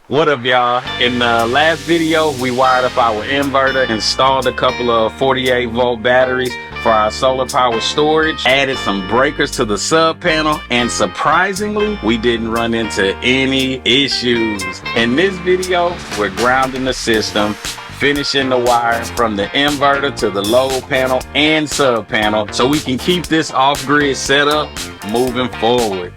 What up, y'all? In the last video, we wired up our inverter, installed a couple of 48 volt batteries for our solar power storage, added some breakers to the sub panel, and surprisingly, we didn't run into any issues. In this video, we're grounding the system, finishing the wire from the inverter to the load panel and sub panel so we can keep this off-grid setup moving forward.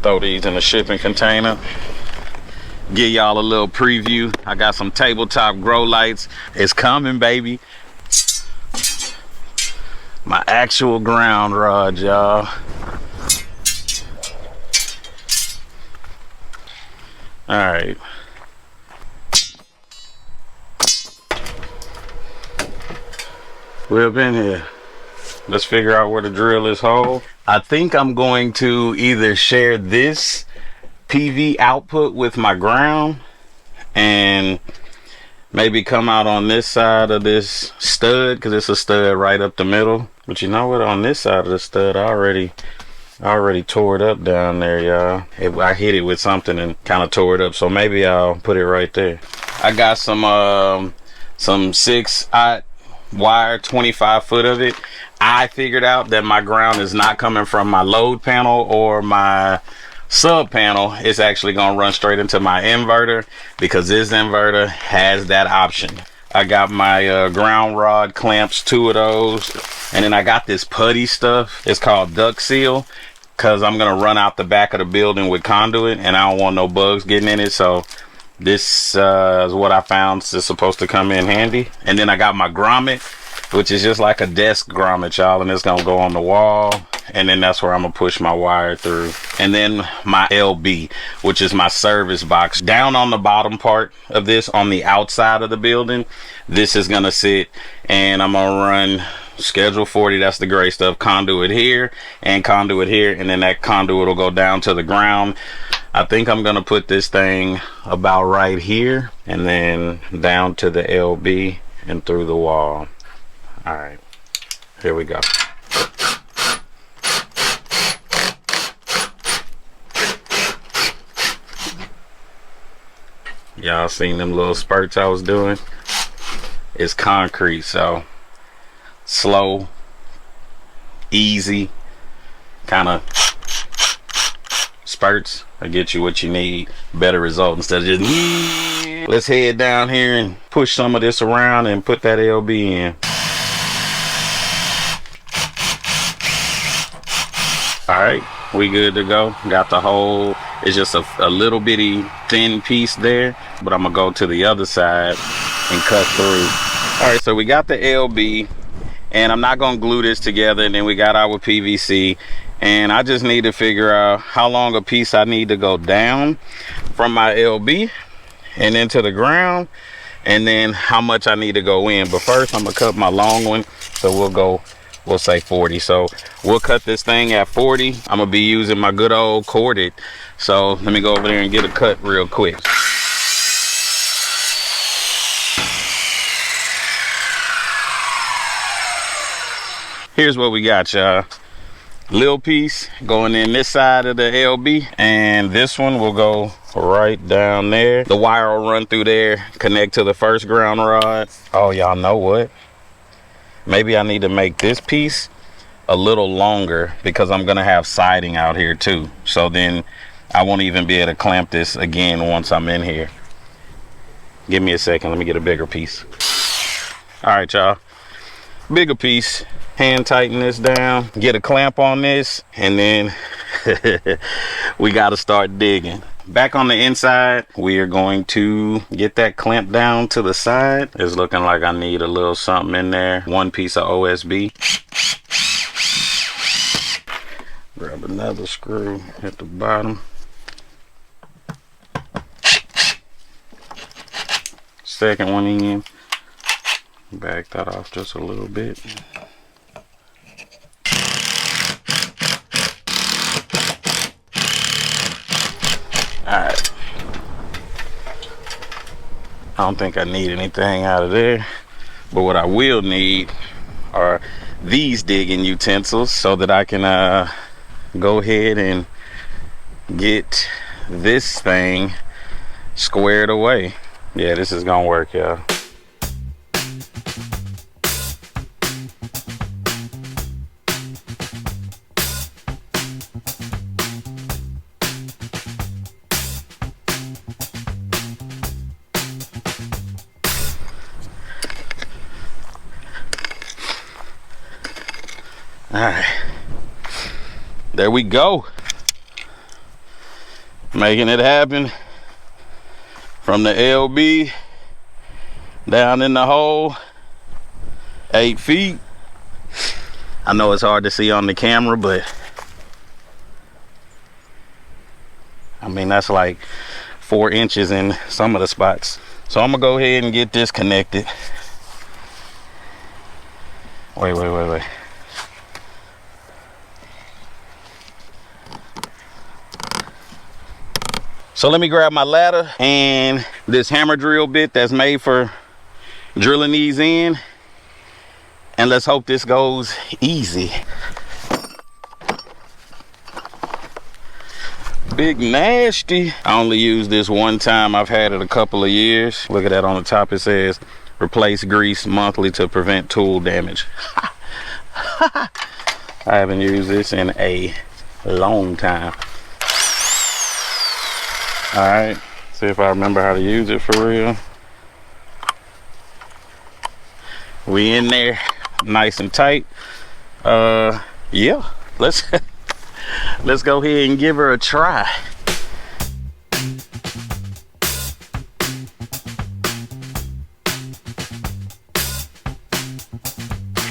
Throw these in a shipping container. Give y'all a little preview. I got some tabletop grow lights. It's coming, baby. My actual ground rod, y'all. All right. We're up in here. Let's figure out where to drill this hole. I think I'm going to either share this PV output with my ground and maybe come out on this side of this stud, because it's a stud right up the middle. But you know what, on this side of the stud, I already tore it up down there, y'all. I hit it with something and kind of tore it up, so maybe I'll put it right there. I got some 6-aught wire, 25 foot of it. I figured out that my ground is not coming from my load panel or my sub panel. It's actually gonna run straight into my inverter, because this inverter has that option. I got my ground rod clamps, 2 of those, and then I got this putty stuff. It's called duct seal, because I'm gonna run out the back of the building with conduit and I don't want no bugs getting in it. So this is what I found is supposed to come in handy. And then I got my grommet, which is just like a desk grommet, y'all, and it's gonna go on the wall, and then that's where I'm gonna push my wire through. And then my LB, which is my service box. Down on the bottom part of this, on the outside of the building, this is gonna sit, and I'm gonna run schedule 40, that's the gray stuff, conduit here and conduit here, and then that conduit will go down to the ground. I think I'm gonna put this thing about right here, and then down to the LB and through the wall. All right, here we go. Y'all seen them little spurts I was doing? It's concrete, so slow, easy, kind of spurts will get you what you need. Better result instead of just. Let's head down here and push some of this around and put that LB in. All right, we good to go. Got the hole. It's just a little bitty thin piece there, but I'm gonna go to the other side and cut through. All right, so we got the LB, and I'm not gonna glue this together, and then we got our PVC, and I just need to figure out how long a piece I need to go down from my LB and into the ground, and then how much I need to go in. But first I'm gonna cut my long one, so we'll say 40. So we'll cut this thing at 40. I'm gonna be using my good old corded, so let me go over there and get a cut real quick. Here's what we got, y'all. Little piece going in this side of the LB, and this one will go right down there. The wire will run through there, connect to the first ground rod. Oh, y'all know what? Maybe I need to make this piece a little longer, because I'm gonna have siding out here too. So then I won't even be able to clamp this again once I'm in here. Give me a second, let me get a bigger piece. All right, y'all, bigger piece. Hand tighten this down, get a clamp on this, and then we got to start digging. Back on the inside, we are going to get that clamp down to the side. It's looking like I need a little something in there. 1 piece of OSB. Grab another screw at the bottom. Second one in. Back that off just a little bit. Alright, I don't think I need anything out of there, but what I will need are these digging utensils so that I can go ahead and get this thing squared away. Yeah, this is gonna work, y'all. All right, there we go. Making it happen from the LB down in the hole, 8 feet. I know it's hard to see on the camera, but I mean, that's like 4 inches in some of the spots. So I'm gonna go ahead and get this connected. Wait. So let me grab my ladder and this hammer drill bit that's made for drilling these in, and let's hope this goes easy. Big nasty. I only used this one time. I've had it a couple of years. Look at that on the top. It says replace grease monthly to prevent tool damage. I haven't used this in a long time. All right, see if I remember how to use it for real. We in there nice and tight. Yeah, let's let's go ahead and give her a try.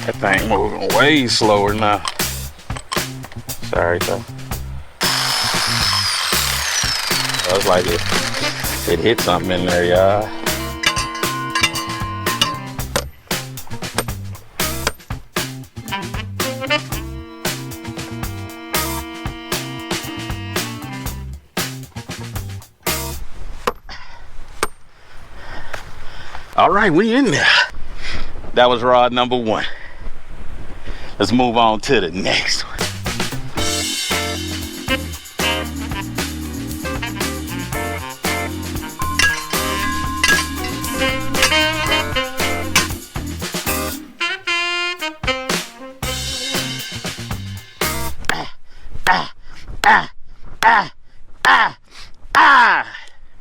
That thing moving way slower now. Sorry, though. I was like, it hit something in there, y'all. All right, we in there. That was rod number 1. Let's move on to the next one.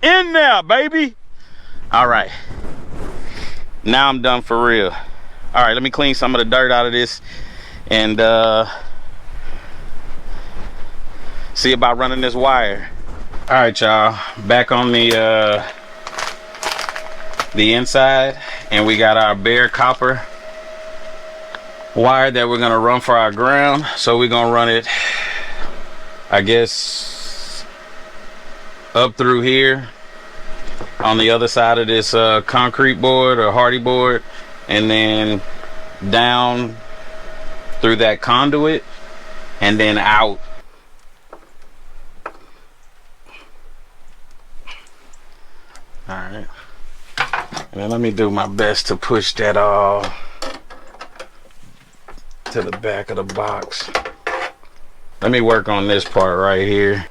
In there, baby. All right, now I'm done for real. All right, let me clean some of the dirt out of this and see about running this wire. All right, y'all, back on the inside, and we got our bare copper wire that we're gonna run for our ground. So we're gonna run it, I guess, up through here on the other side of this concrete board or hardy board, and then down through that conduit and then out. All right, and then let me do my best to push that all to the back of the box. Let me work on this part right here.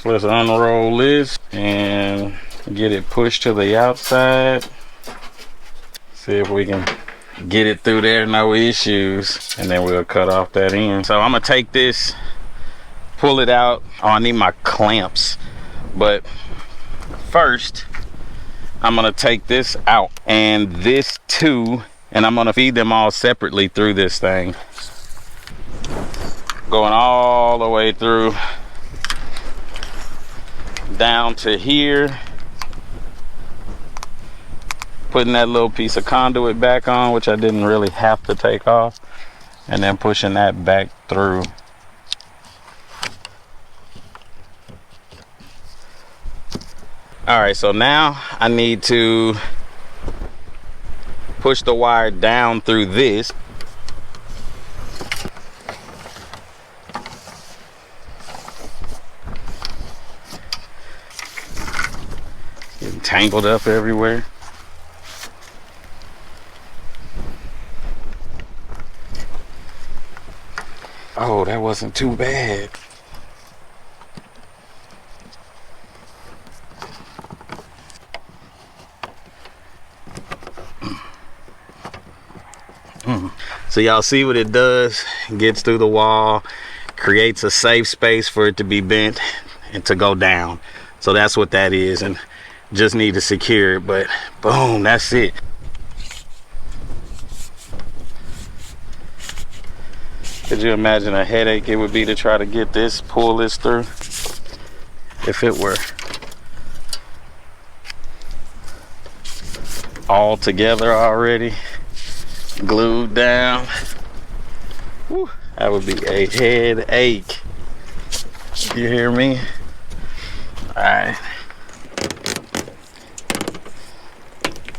So let's unroll this and get it pushed to the outside. See if we can get it through there, no issues, and then we'll cut off that end. So I'm gonna take this, pull it out. Oh, I need my clamps, but first I'm gonna take this out and this too, and I'm gonna feed them all separately through this thing, going all the way through down to here, putting that little piece of conduit back on, which I didn't really have to take off, and then pushing that back through. All right, so now I need to push the wire down through this. Getting tangled up everywhere. Oh, that wasn't too bad. So y'all see what it does? Gets through the wall, creates a safe space for it to be bent and to go down. So that's what that is, and just need to secure it, but boom, that's it. Could you imagine a headache it would be to try to get this, pull this through? If it were all together already, glued down. Whew, that would be a headache. You hear me? All right.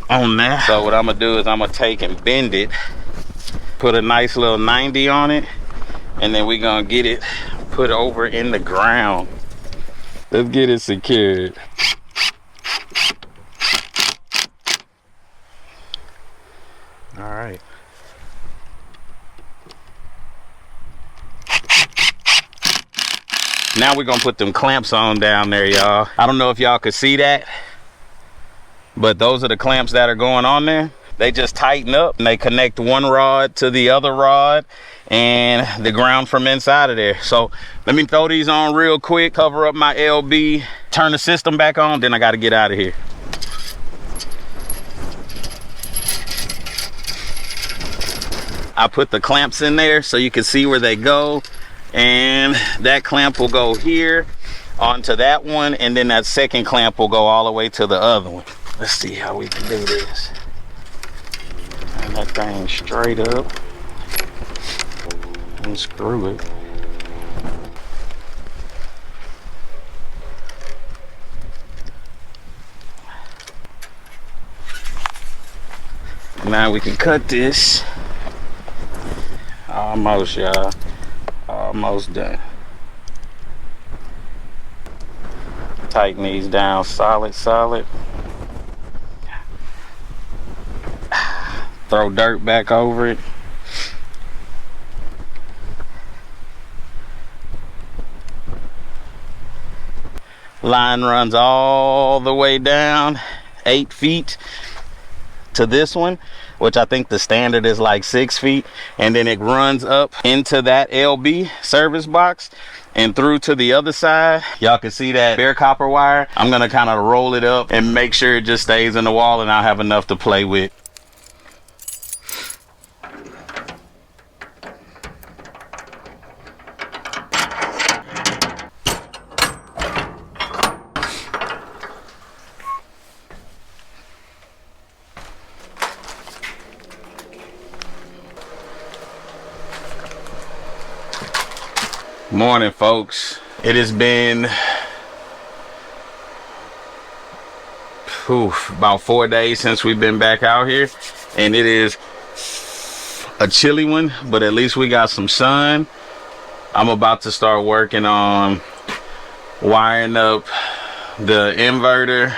On that. So what I'm gonna do is I'm gonna take and bend it, put a nice little 90 on it, and then we're gonna get it put over in the ground. Let's get it secured. All right. Now we're gonna put them clamps on down there, y'all. I don't know if y'all could see that, but those are the clamps that are going on there. They just tighten up and they connect one rod to the other rod and the ground from inside of there. So let me throw these on real quick, cover up my LB, turn the system back on, then I got to get out of here. I put the clamps in there so you can see where they go, and that clamp will go here onto that one, and then that second clamp will go all the way to the other one. Let's see how we can do this. And that thing straight up and screw it. Now we can cut this. Almost, y'all. Almost done. Tighten these down solid. Throw dirt back over it. Line runs all the way down 8 feet to this one, which I think the standard is like 6 feet, and then it runs up into that LB service box and through to the other side. Y'all can see that bare copper wire. I'm gonna kind of roll it up and make sure it just stays in the wall, and I'll have enough to play with. Morning, folks. It has been about 4 days since we've been back out here, and it is a chilly one, but at least we got some sun. I'm about to start working on wiring up the inverter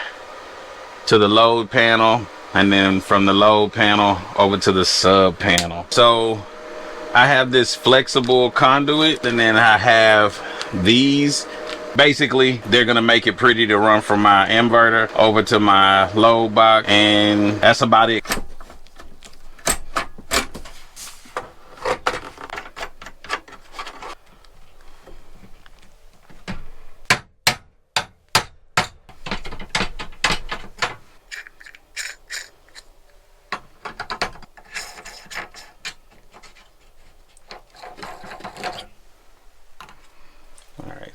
to the load panel, and then from the load panel over to the sub panel. So I have this flexible conduit, and then I have these. Basically, they're gonna make it pretty to run from my inverter over to my load box, and that's about it.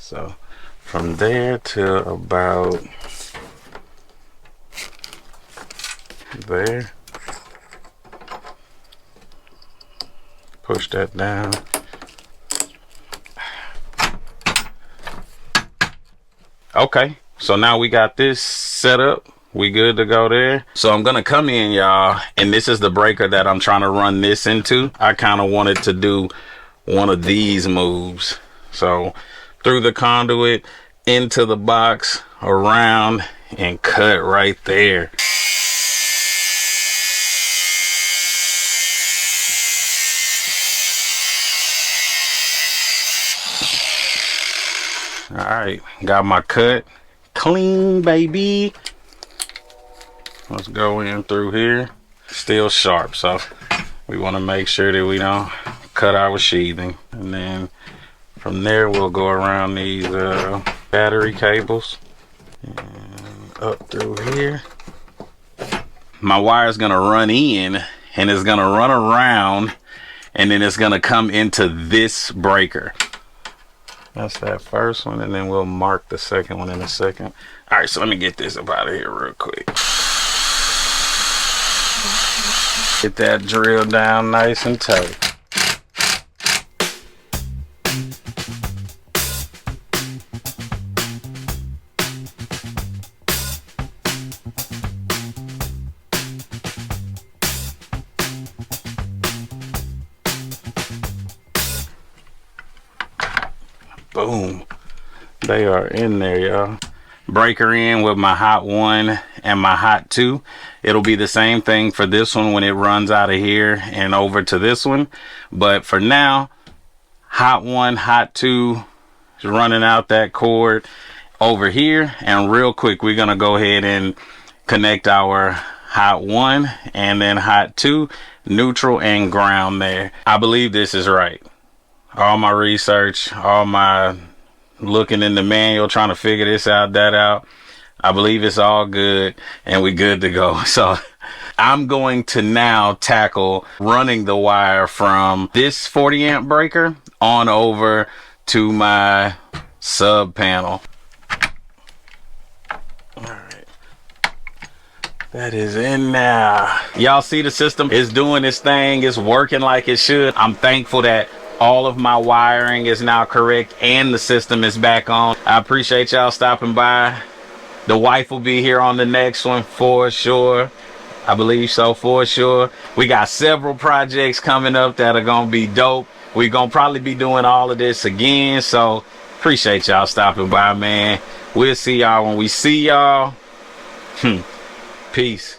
So from there to about there, push that down. Okay, so now we got this set up. We good to go there. So I'm gonna come in, y'all, and this is the breaker that I'm trying to run this into. I kind of wanted to do one of these moves. So through the conduit into the box, around, and cut right there. All right, got my cut clean, baby. Let's go in through here. Still sharp, so we want to make sure that we don't cut our sheathing. And then from there we'll go around these battery cables and up through here. My wire is gonna run in and it's gonna run around, and then it's gonna come into this breaker. That's that first one, and then we'll mark the second one in a second. All right, so let me get this up out of here real quick. Get that drill down nice and tight. Boom. They are in there, y'all. Breaker in with my hot 1 and my hot 2. It'll be the same thing for this one when it runs out of here and over to this one. But for now, hot 1, hot 2 is running out that cord over here. And real quick, we're going to go ahead and connect our hot 1 and then hot 2, neutral and ground there. I believe this is right. All my research, all my looking in the manual, trying to figure this out, that out, I believe it's all good and we good to go. So I'm going to now tackle running the wire from this 40 amp breaker on over to my sub panel. All right, that is in now. Y'all see the system is doing its thing. It's working like it should. I'm thankful that all of my wiring is now correct and the system is back on. I appreciate y'all stopping by. The wife will be here on the next one for sure. I believe so, for sure. We got several projects coming up that are gonna be dope. We're gonna probably be doing all of this again, so appreciate y'all stopping by, man. We'll see y'all when we see y'all. Peace.